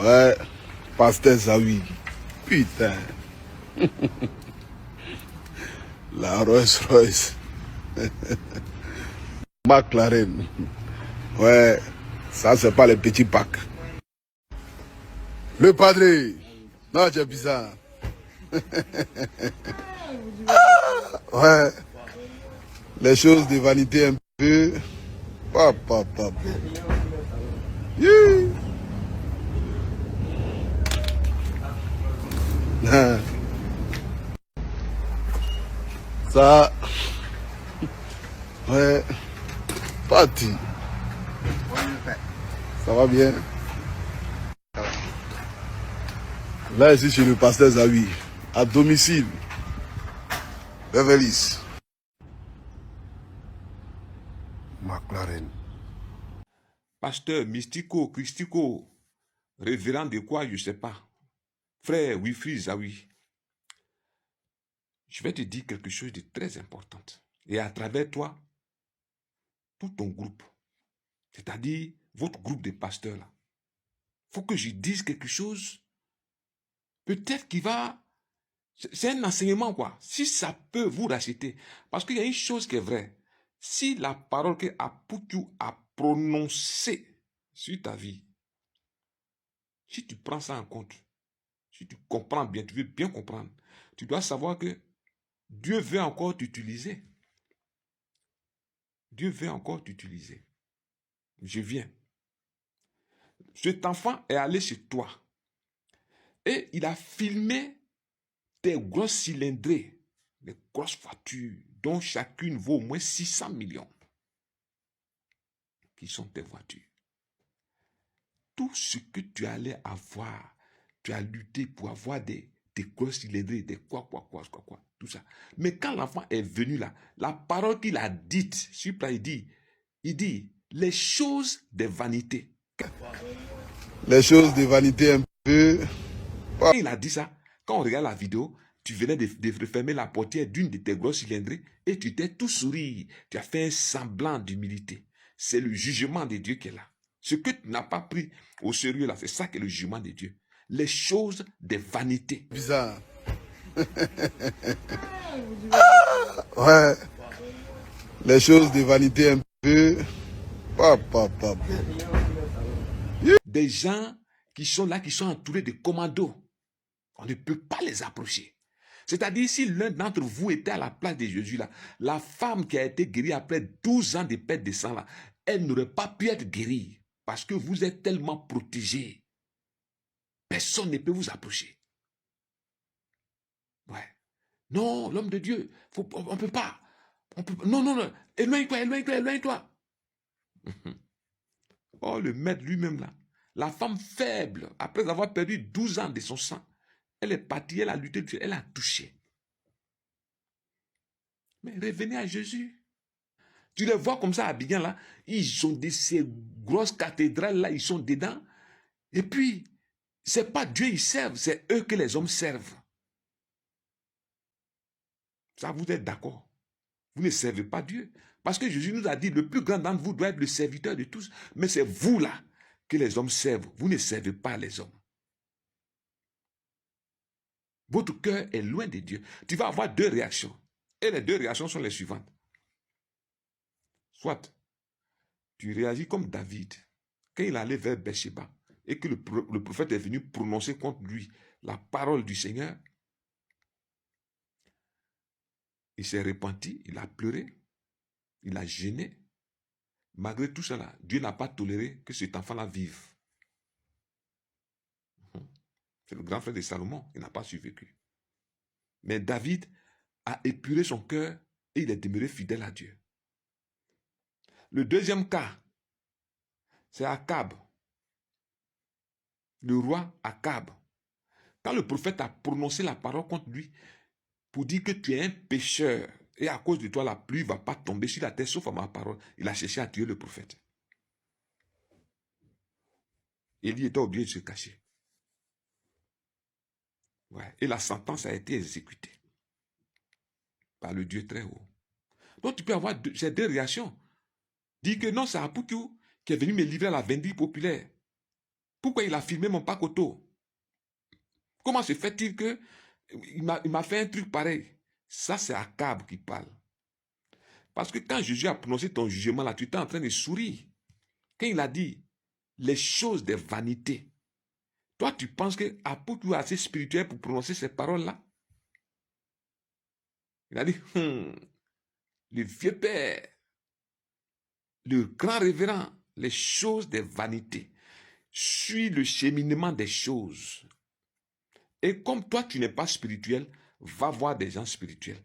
Ouais, pasteur Zawi. Putain. La Rolls Royce. McLaren. Ouais, ça c'est pas les petits packs. Le padre. Non, c'est bizarre. Ouais, les choses de vanité un peu. Papa. Yeah. Ça, ouais, parti. Ça va bien? Là, ici, chez le pasteur Zawi, à domicile, Beverly. McLaren. Pasteur, mystico, christico, révérend de quoi, je ne sais pas. Frère Wilfried Zawi, je vais te dire quelque chose de très important. Et à travers toi, tout ton groupe, c'est-à-dire votre groupe de pasteurs là, il faut que je dise quelque chose, peut-être qu'il va... C'est un enseignement quoi, si ça peut vous racheter. Parce qu'il y a une chose qui est vraie. Si la parole que Aputu a prononcée sur ta vie, si tu prends ça en compte, si tu comprends bien, tu veux bien comprendre, tu dois savoir que Dieu veut encore t'utiliser. Dieu veut encore t'utiliser. Je viens. Cet enfant est allé chez toi et il a filmé tes grosses cylindrées, des grosses voitures dont chacune vaut au moins 600 millions. Qui sont tes voitures. Tout ce que tu allais avoir, tu as lutté pour avoir des grosses cylindrées, des quoi, tout ça. Mais quand l'enfant est venu là, la parole qu'il a dite, il dit, les choses des vanités. Les choses de vanité un peu. Quand il a dit ça, quand on regarde la vidéo, tu venais de fermer la portière d'une de tes grosses cylindrées et tu t'es tout souri. Tu as fait un semblant d'humilité. C'est le jugement de Dieu qui est là. Ce que tu n'as pas pris au sérieux là, c'est ça qui est le jugement de Dieu. Les choses des vanités. Bizarre. Ouais, les choses de vanité un peu. Papa. Des gens qui sont là, qui sont entourés de commandos. On ne peut pas les approcher. C'est-à-dire, si l'un d'entre vous était à la place de Jésus, là, la femme qui a été guérie après 12 ans de perte de sang, là, elle n'aurait pas pu être guérie parce que vous êtes tellement protégés. Personne ne peut vous approcher. Ouais. Non, l'homme de Dieu, on ne peut pas. Non. Éloigne-toi. Oh, le maître lui-même, là. La femme faible, après avoir perdu 12 ans de son sang, elle est partie, elle a lutté, elle a touché. Mais revenez à Jésus. Tu les vois comme ça à Abidjan, là. Ils ont ces grosses cathédrales, là, ils sont dedans. Et puis, c'est pas Dieu ils servent, c'est eux que les hommes servent. Ça, vous êtes d'accord? Vous ne servez pas Dieu. Parce que Jésus nous a dit, le plus grand d'entre vous doit être le serviteur de tous. Mais c'est vous, là, que les hommes servent. Vous ne servez pas les hommes. Votre cœur est loin de Dieu. Tu vas avoir deux réactions. Et les deux réactions sont les suivantes. Soit, tu réagis comme David, quand il allait vers Bathsheba, et que le prophète est venu prononcer contre lui la parole du Seigneur, il s'est repenti, il a pleuré, il a gêné. Malgré tout cela, Dieu n'a pas toléré que cet enfant-là vive. C'est le grand frère de Salomon, il n'a pas survécu. Mais David a épuré son cœur et il est demeuré fidèle à Dieu. Le deuxième cas, c'est Akab, le roi Akab. Quand le prophète a prononcé la parole contre lui pour dire que tu es un pécheur et à cause de toi la pluie ne va pas tomber sur la terre sauf à ma parole, il a cherché à tuer le prophète. Élie était obligé de se cacher. Ouais. Et la sentence a été exécutée par le Dieu très haut. Donc tu peux avoir ces deux réactions. Dire que non, c'est Aputu qui est venu me livrer à la vindicte populaire. Pourquoi il a filmé mon pacoto? Comment se fait-il que il m'a fait un truc pareil? Ça, c'est Akab qui parle. Parce que quand Jésus a prononcé ton jugement là, tu étais en train de sourire. Quand il a dit les choses des vanités, toi, tu penses que Apôtre est assez spirituel pour prononcer ces paroles-là? Il a dit, le vieux père, le grand révérend, les choses des vanités. Suis le cheminement des choses. Et comme toi, tu n'es pas spirituel, va voir des gens spirituels.